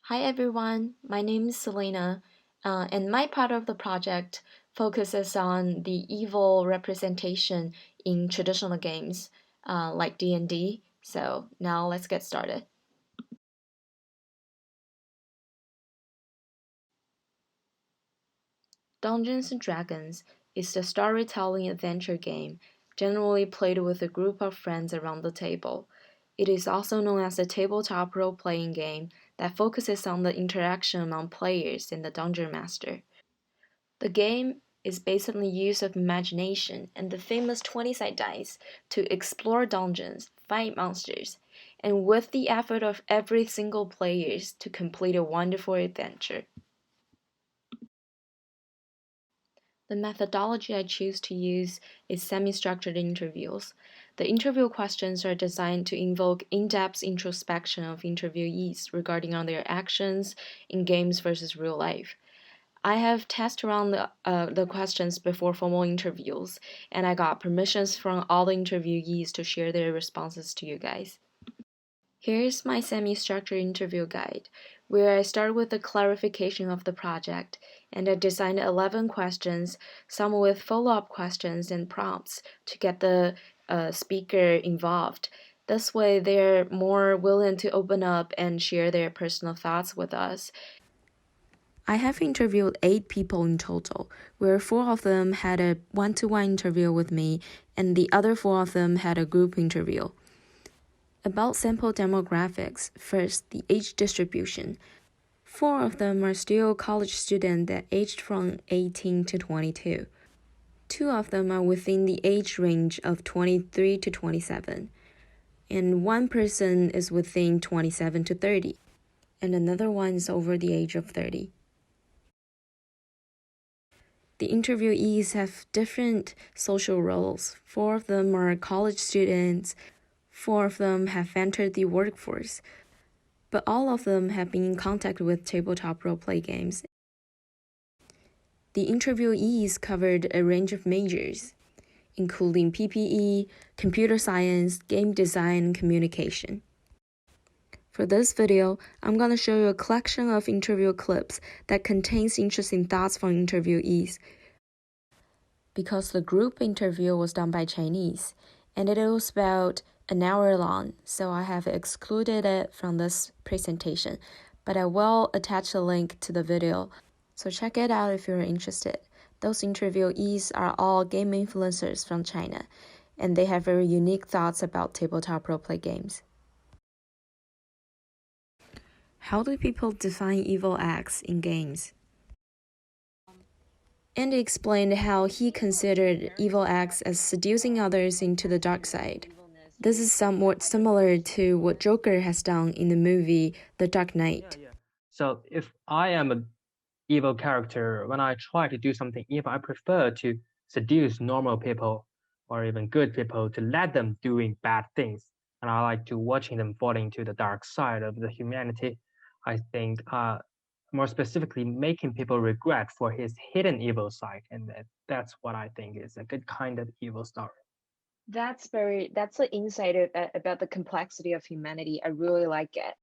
Hi everyone, my name is Selina, and my part of the project focuses on the evil representation in traditional games like D&D. So now let's get started. Dungeons & Dragons is a storytelling adventure game generally played with a group of friends around the table. It is also known as a tabletop role-playing game that focuses on the interaction among players and the dungeon master. The game is based on the use of imagination and the famous 20-sided dice to explore dungeons, fight monsters, and with the effort of every single player to complete a wonderful adventure. The methodology I choose to use is semi-structured interviews. The interview questions are designed to invoke in-depth introspection of interviewees regarding on their actions in games versus real life. I have tested around the questions before formal interviews, and I got permissions from all the interviewees to share their responses to you guys. Here's my semi-structured interview guide, where I start with the clarification of the project, and I designed 11 questions, some with follow-up questions and prompts to get the speaker involved. This way, they're more willing to open up and share their personal thoughts with us. I have interviewed 8 people in total, where 4 of them had a one-to-one interview with me, and the other 4 of them had a group interview. About sample demographics, first, the age distribution. 4 of them are still college students that aged from 18 to 22. 2 of them are within the age range of 23 to 27. And 1 person is within 27 to 30. And another one is over the age of 30. The interviewees have different social roles. 4 of them are college students, 4 of them have entered the workforce, but all of them have been in contact with tabletop role-play games. The interviewees covered a range of majors, including PPE, computer science, game design, and communication. For this video, I'm going to show you a collection of interview clips that contains interesting thoughts from interviewees. Because the group interview was done by Chinese, and it was about an hour long, so I have excluded it from this presentation, but I will attach a link to the video, so check it out if you're interested. Those interviewees are all game influencers from China, and they have very unique thoughts about tabletop roleplay games. How do people define evil acts in games? Andy explained how he considered evil acts as seducing others into the dark side. This is somewhat similar to what Joker has done in the movie The Dark Knight. So if I am an evil character, when I try to do something evil, I prefer to seduce normal people or even good people to let them doing bad things. And I like to watching them falling to the dark side of the humanity. I think more specifically making people regret for his hidden evil side. And that's what I think is a good kind of evil story. That's an insight about the complexity of humanity. I really like it.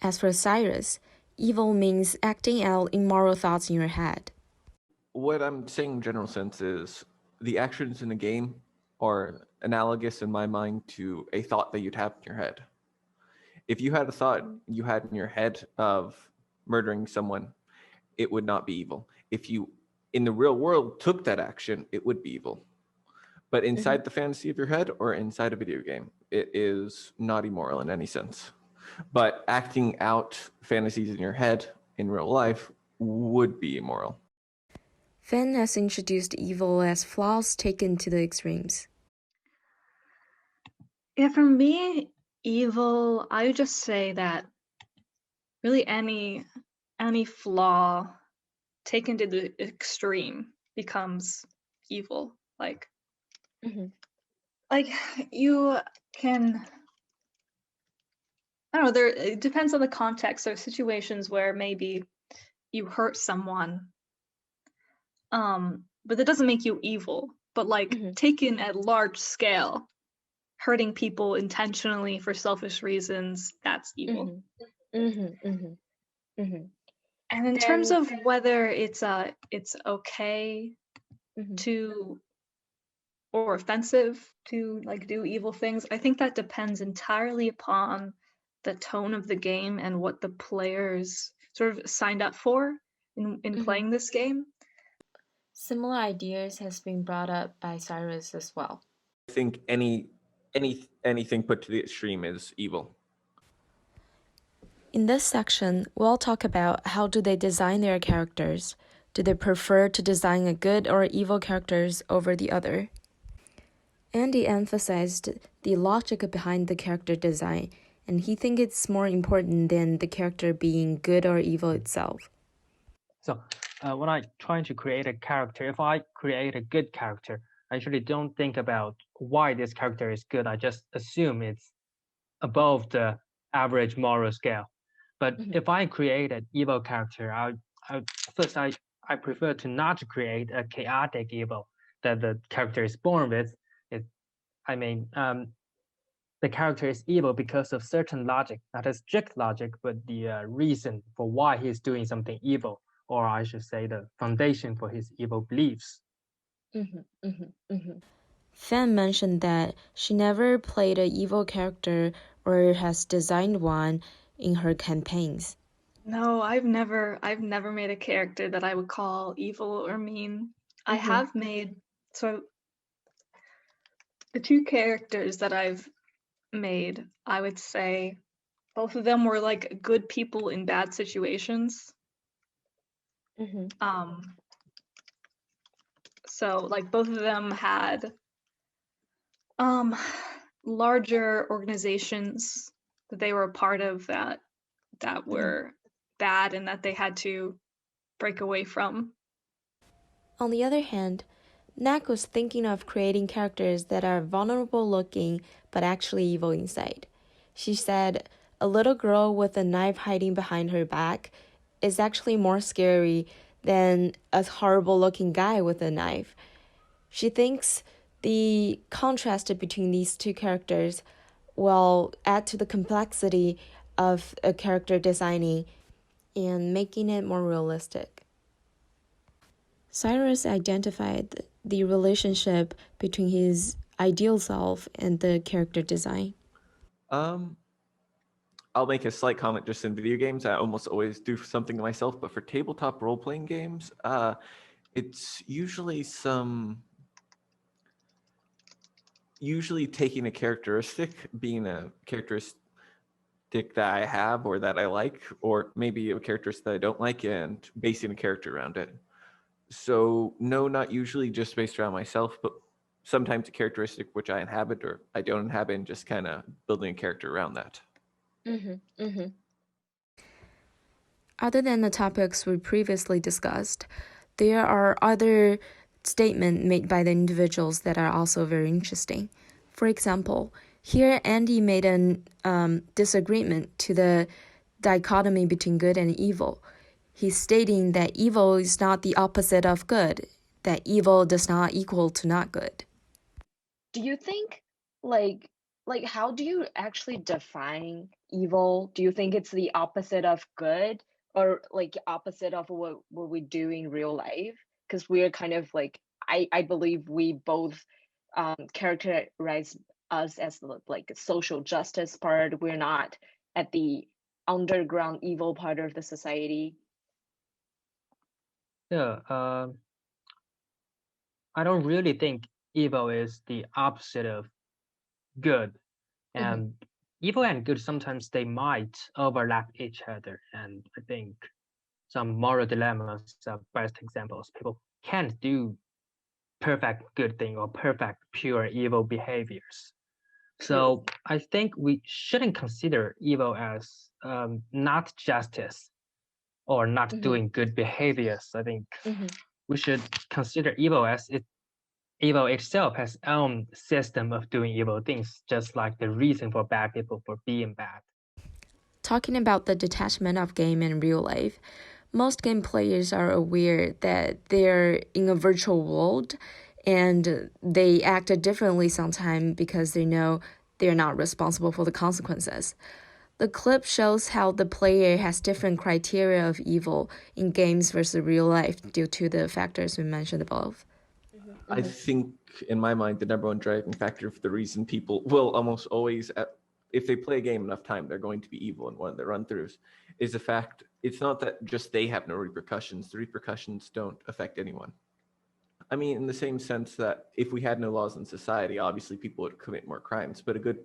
As for Cyrus, evil means acting out immoral thoughts in your head. What I'm saying in general sense is the actions in a game are analogous in my mind to a thought that you'd have in your head. If you had a thought you had in your head of murdering someone, it would not be evil. If you, in the real world, took that action, it would be evil. But inside the fantasy of your head or inside a video game, it is not immoral in any sense. But acting out fantasies in your head in real life would be immoral. Finn has introduced evil as flaws taken to the extremes. Yeah, for me, evil, I would just say that really any flaw taken to the extreme becomes evil. Like you can, I don't know, it depends on the context. There are situations where maybe you hurt someone, but that doesn't make you evil. But taken at large scale, hurting people intentionally for selfish reasons, that's evil. Mhm. And in terms Then- of whether it's okay Mhm. to or offensive to like do evil things, I think that depends entirely upon the tone of the game and what the players sort of signed up for in playing this game. Similar ideas has been brought up by Cyrus as well. I think anything put to the extreme is evil. In this section, we'll talk about how do they design their characters. Do they prefer to design a good or evil characters over the other? Andy emphasized the logic behind the character design, and he thinks it's more important than the character being good or evil itself. So when I try to create a character, if I create a good character, I usually don't think about why this character is good. I just assume it's above the average moral scale. But if I create an evil character, first I prefer to not create a chaotic evil that the character is born with. The character is evil because of certain logic, not a strict logic, but the reason for why he's doing something evil, or I should say the foundation for his evil beliefs. Fan mentioned that she never played an evil character or has designed one in her campaigns. No, I've never made a character that I would call evil or mean. I have made, so the two characters that I've made, I would say both of them were like good people in bad situations. So like both of them had larger organizations that they were a part of that were bad and that they had to break away from. On the other hand, Nak was thinking of creating characters that are vulnerable looking but actually evil inside. She said, a little girl with a knife hiding behind her back is actually more scary than a horrible looking guy with a knife. She thinks the contrast between these two characters will add to the complexity of a character designing and making it more realistic. Cyrus identified the relationship between his ideal self and the character design. I'll make a slight comment. Just in video games, I almost always do something myself, but for tabletop role-playing games, it's usually taking a characteristic, being a characteristic that I have or that I like, or maybe a characteristic that I don't like, and basing a character around it. So no, not usually just based around myself, but sometimes a characteristic which I inhabit or I don't inhabit, and just kind of building a character around that. Other than the topics we previously discussed, there are other statements made by the individuals that are also very interesting. For example, here Andy made a disagreement to the dichotomy between good and evil. He's stating that evil is not the opposite of good, that evil does not equal to not good. Do you think like how do you actually define evil? Do you think it's the opposite of good or like opposite of what we do in real life? Because we're kind of like I believe we both characterize us as like social justice part. We're not at the underground evil part of the society. Yeah, I don't really think evil is the opposite of good, and evil and good sometimes they might overlap each other, and I think some moral dilemmas are best examples. People can't do perfect good thing or perfect pure evil behaviors. So I think we shouldn't consider evil as not justice or not doing good behaviors. I think we should consider evil itself has own system of doing evil things, just like the reason for bad people for being bad. Talking about the detachment of game and real life, most game players are aware that they're in a virtual world and they act differently sometimes because they know they're not responsible for the consequences. The clip shows how the player has different criteria of evil in games versus real life due to the factors we mentioned above. I think, in my mind, the number one driving factor for the reason people will almost always, if they play a game enough time, they're going to be evil in one of their run-throughs, is the fact it's not that just they have no repercussions. The repercussions don't affect anyone. I mean, in the same sense that if we had no laws in society, obviously people would commit more crimes, but a good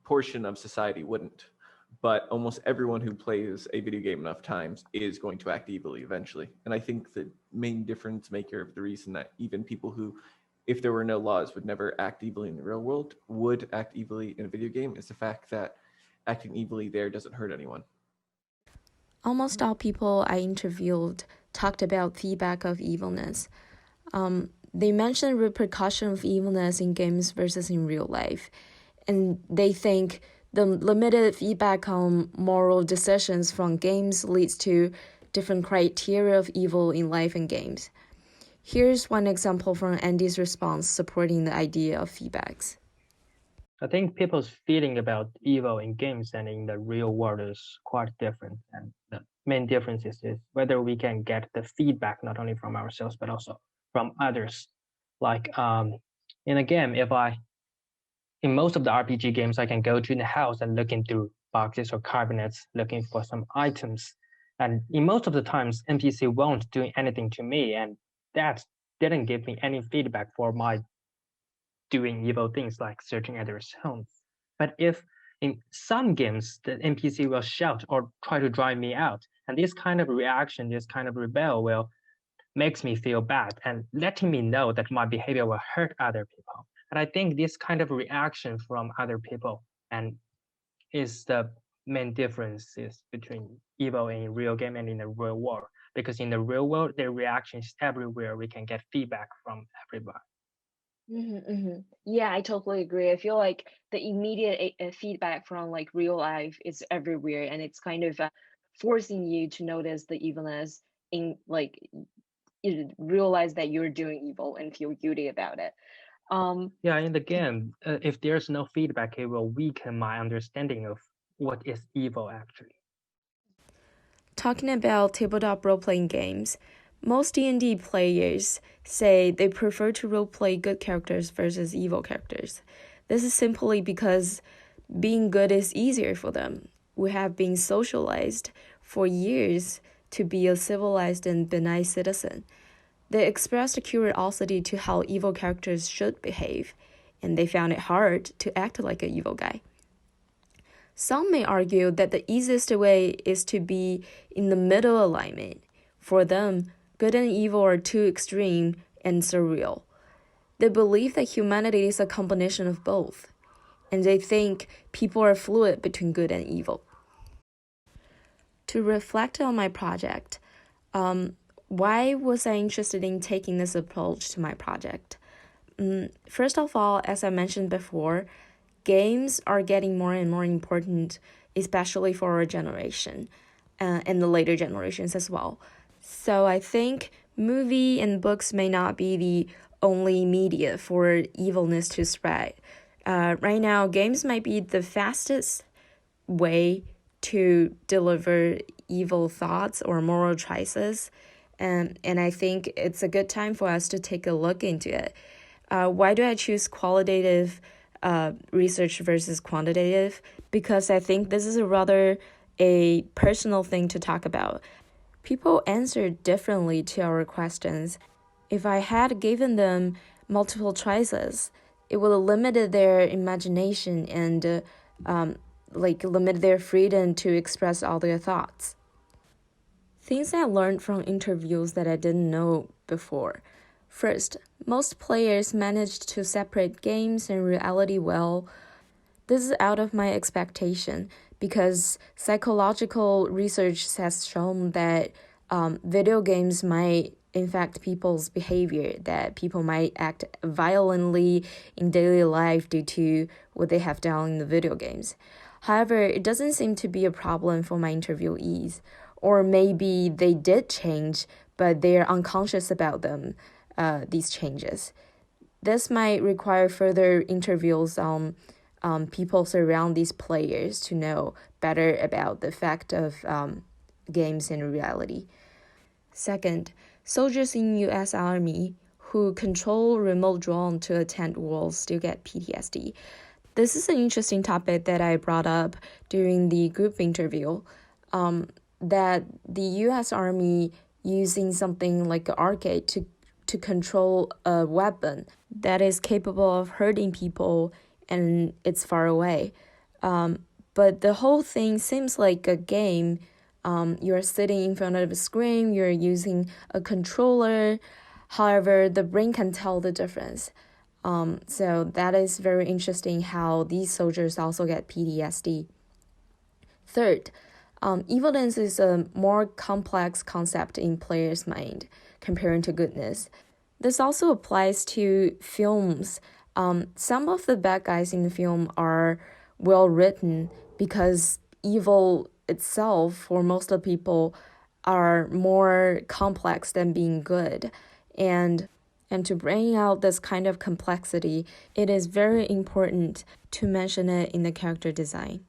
portion of society wouldn't. But almost everyone who plays a video game enough times is going to act evilly eventually. And I think the main difference maker of the reason that even people who, if there were no laws, would never act evilly in the real world, would act evilly in a video game is the fact that acting evilly there doesn't hurt anyone. Almost all people I interviewed talked about feedback of evilness. They mentioned repercussion of evilness in games versus in real life. And they think the limited feedback on moral decisions from games leads to different criteria of evil in life and games. Here's one example from Andy's response supporting the idea of feedbacks. I think people's feeling about evil in games and in the real world is quite different. And the main difference is whether we can get the feedback not only from ourselves, but also from others. Like in a game, in most of the RPG games, I can go to the house and look into boxes or cabinets looking for some items. And in most of the times, NPC won't do anything to me. And that didn't give me any feedback for my doing evil things like searching others' homes. But if in some games, the NPC will shout or try to drive me out, and this kind of reaction, this kind of rebel makes me feel bad and letting me know that my behavior will hurt other people. And I think this kind of reaction from other people and is the main differences between evil in real game and in the real world. Because in the real world, the reaction is everywhere. We can get feedback from everybody. Yeah, I totally agree. I feel like the immediate feedback from like real life is everywhere, and it's kind of forcing you to notice the evilness in like you realize that you're doing evil and feel guilty about it. Yeah, in the game, if there's no feedback, it will weaken my understanding of what is evil actually. Talking about tabletop role-playing games, most D&D players say they prefer to roleplay good characters versus evil characters. This is simply because being good is easier for them. We have been socialized for years to be a civilized and benign citizen. They expressed curiosity to how evil characters should behave, and they found it hard to act like an evil guy. Some may argue that the easiest way is to be in the middle alignment. For them, good and evil are too extreme and surreal. They believe that humanity is a combination of both, and they think people are fluid between good and evil. To reflect on my project, why was I interested in taking this approach to my project? First of all, as I mentioned before, games are getting more and more important, especially for our generation and the later generations as well. So I think movie and books may not be the only media for evilness to spread. Right now, games might be the fastest way to deliver evil thoughts or moral choices. And I think it's a good time for us to take a look into it. Why do I choose qualitative research versus quantitative? Because I think this is a personal thing to talk about. People answer differently to our questions. If I had given them multiple choices, it would have limited their imagination and limit their freedom to express all their thoughts. Things I learned from interviews that I didn't know before. First, most players managed to separate games and reality well. This is out of my expectation because psychological research has shown that video games might infect people's behavior, that people might act violently in daily life due to what they have done in the video games. However, it doesn't seem to be a problem for my interviewees. Or maybe they did change, but they're unconscious about them, these changes. This might require further interviews on people surround these players to know better about the effect of games in reality. Second, soldiers in U.S. Army who control remote drone to attend wars still get PTSD. This is an interesting topic that I brought up during the group interview, that the U.S. Army using something like an arcade to control a weapon that is capable of hurting people and it's far away. But the whole thing seems like a game. You're sitting in front of a screen, you're using a controller. However, the brain can tell the difference. So that is very interesting how these soldiers also get PTSD. Third, evilness is a more complex concept in players' mind comparing to goodness. This also applies to films. Some of the bad guys in the film are well written because evil itself, for most of the people, are more complex than being good. And to bring out this kind of complexity, it is very important to mention it in the character design.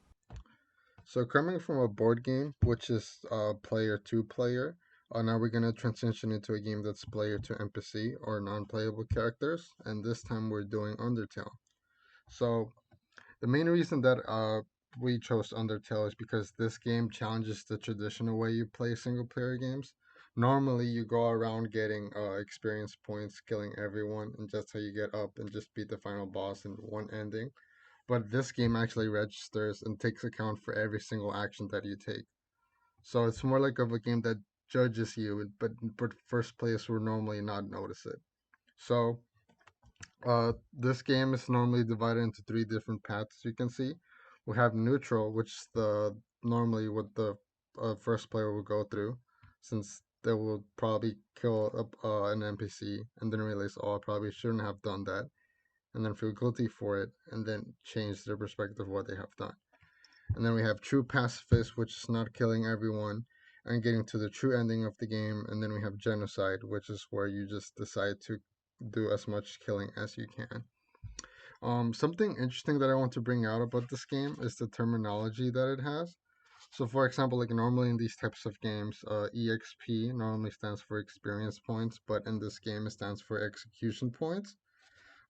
So coming from a board game, which is player to player, now we're going to transition into a game that's player to NPC or non-playable characters, and this time we're doing Undertale. So the main reason that we chose Undertale is because this game challenges the traditional way you play single player games. Normally, you go around getting experience points, killing everyone, and that's how you get up and just beat the final boss in one ending. But this game actually registers and takes account for every single action that you take. So it's more like of a game that judges you, but first players will normally not notice it. So this game is normally divided into three different paths. You can see we have neutral, which is the normally what the first player will go through, since they will probably kill an NPC and then realize, oh, I probably shouldn't have done that, and then feel guilty for it, and then change their perspective of what they have done. And then we have true pacifist, which is not killing everyone and getting to the true ending of the game. And then we have genocide, which is where you just decide to do as much killing as you can. Something interesting that I want to bring out about this game is the terminology that it has. So, for example, like normally in these types of games, EXP normally stands for experience points, but in this game it stands for execution points.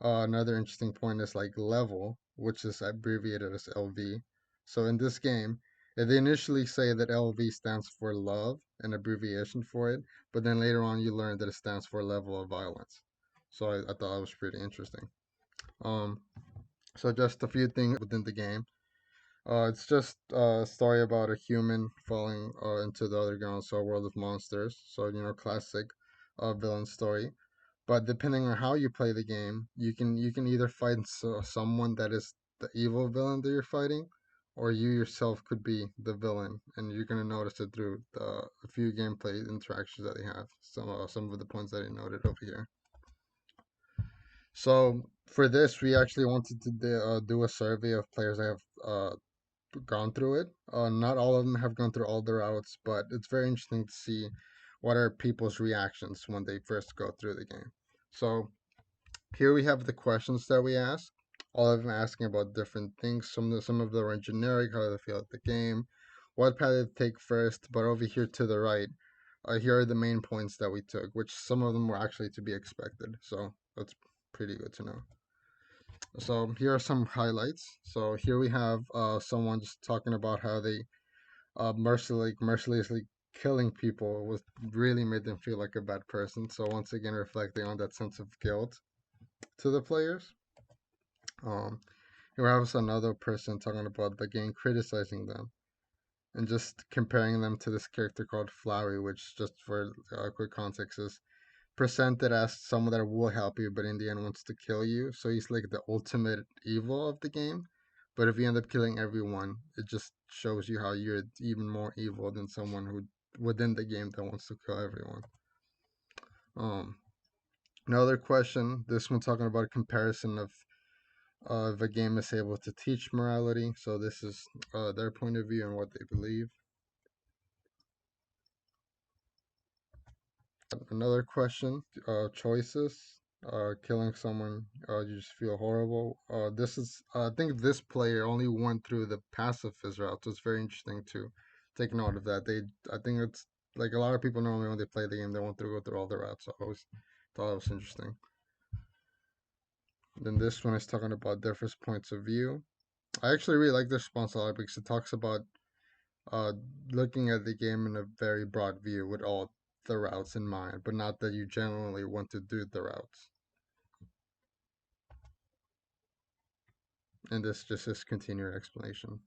Another interesting point is like level, which is abbreviated as LV. So in this game, they initially say that LV stands for love, an abbreviation for it, but then later on you learn that it stands for level of violence. So I thought it was pretty interesting. Um, so just a few things within the game. It's just a story about a human falling into the underground so world of monsters. So classic villain story. But depending on how you play the game, you can either fight someone that is the evil villain that you're fighting, or you yourself could be the villain, and you're gonna notice it through a few gameplay interactions that they have. Some of the points that I noted over here. So for this, we actually wanted to do a survey of players that have gone through it. Not all of them have gone through all the routes, but it's very interesting to see what are people's reactions when they first go through the game. So here we have the questions that we asked. All of them asking about different things. Some of them are generic, how they feel at the game, what path to take first. But over here to the right, here are the main points that we took, which some of them were actually to be expected. So that's pretty good to know. So here are some highlights. So here we have someone just talking about how they mercilessly killing people was really made them feel like a bad person. So once again, reflecting on that sense of guilt to the players. Here we have another person talking about the game, criticizing them, and just comparing them to this character called Flowey, which, just for quick context, is presented as someone that will help you, but in the end wants to kill you. So he's like the ultimate evil of the game. But if you end up killing everyone, it just shows you how you're even more evil than someone who within the game that wants to kill everyone. Another question. This one talking about a comparison of if a game is able to teach morality. So this is their point of view and what they believe. Another question, choices. killing someone, you just feel horrible. This is, I think this player only went through the pacifist route, so it's very interesting to take note of that. I think it's like a lot of people normally when they play the game, they want to go through all the routes. So I always thought it was interesting. Then this one is talking about different points of view. I actually really like this response a lot because it talks about uh, looking at the game in a very broad view with all the routes in mind, but not that you generally want to do the routes. And this just is continued explanation.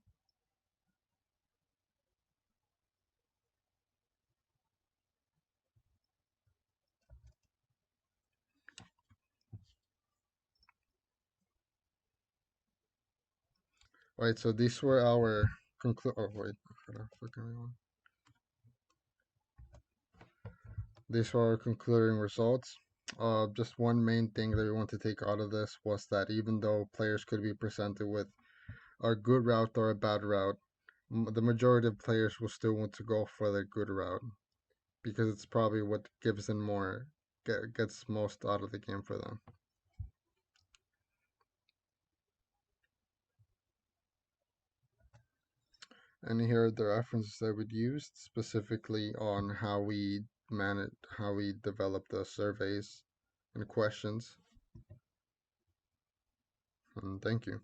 Right, so these were our oh wait, these were our concluding results. Just one main thing that we want to take out of this was that even though players could be presented with a good route or a bad route, the majority of players will still want to go for the good route because it's probably what gives them more, gets most out of the game for them. And here are the references that we used specifically on how we develop the surveys and questions. And thank you.